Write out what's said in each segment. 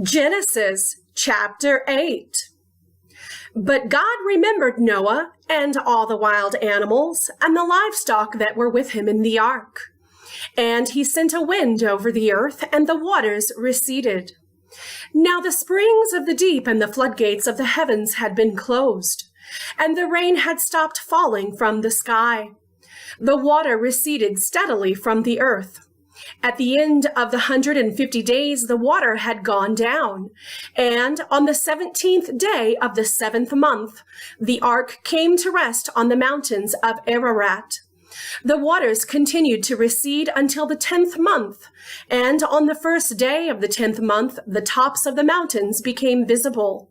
Genesis chapter 8. But God remembered Noah and all the wild animals and the livestock that were with him in the ark. And he sent a wind over the earth, and the waters receded. Now the springs of the deep and the floodgates of the heavens had been closed, and the rain had stopped falling from the sky. The water receded steadily from the earth. At the end of the 150 days, the water had gone down, and on the 17th day of the 7th month, the ark came to rest on the mountains of Ararat. The waters continued to recede until the 10th month, and on the first day of the 10th month, the tops of the mountains became visible.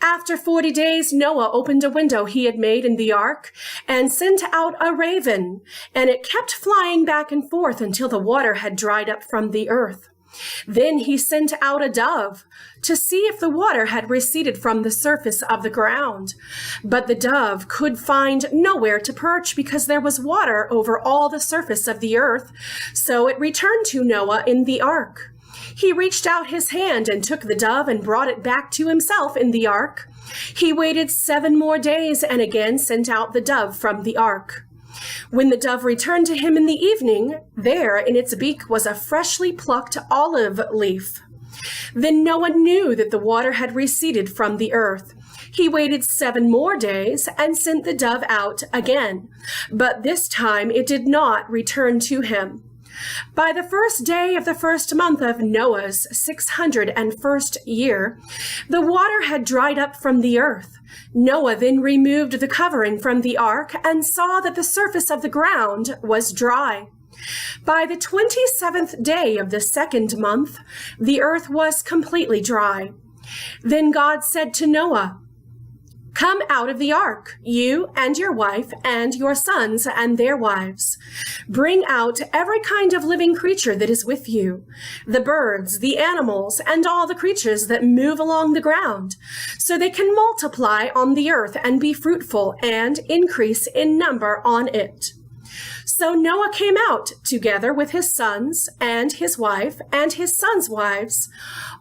After 40 days, Noah opened a window he had made in the ark and sent out a raven, and it kept flying back and forth until the water had dried up from the earth. Then he sent out a dove to see if the water had receded from the surface of the ground. But the dove could find nowhere to perch because there was water over all the surface of the earth, so it returned to Noah in the ark. He reached out his hand and took the dove and brought it back to himself in the ark. He waited 7 more days and again sent out the dove from the ark. When the dove returned to him in the evening, there in its beak was a freshly plucked olive leaf. Then Noah knew that the water had receded from the earth. He waited 7 more days and sent the dove out again, but this time it did not return to him. By the first day of the first month of Noah's 601st year, the water had dried up from the earth. Noah then removed the covering from the ark and saw that the surface of the ground was dry. By the 27th day of the 2nd month, the earth was completely dry. Then God said to Noah, "Come out of the ark, you and your wife and your sons and their wives. Bring out every kind of living creature that is with you, the birds, the animals, and all the creatures that move along the ground, so they can multiply on the earth and be fruitful and increase in number on it." So Noah came out together with his sons and his wife and his sons' wives,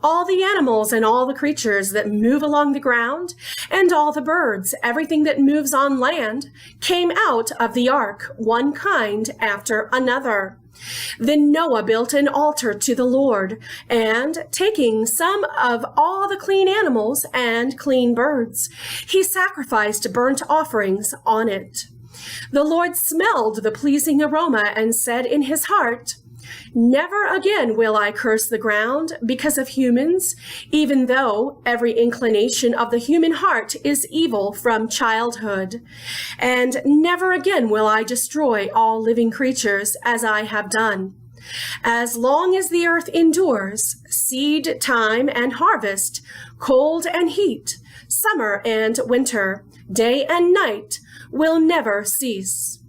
all the animals and all the creatures that move along the ground, and all the birds, everything that moves on land, came out of the ark, one kind after another. Then Noah built an altar to the Lord, and taking some of all the clean animals and clean birds, he sacrificed burnt offerings on it. The Lord smelled the pleasing aroma and said in his heart, "Never again will I curse the ground because of humans, even though every inclination of the human heart is evil from childhood. And never again will I destroy all living creatures as I have done. As long as the earth endures, seed time and harvest, cold and heat, summer and winter, day and night will never cease."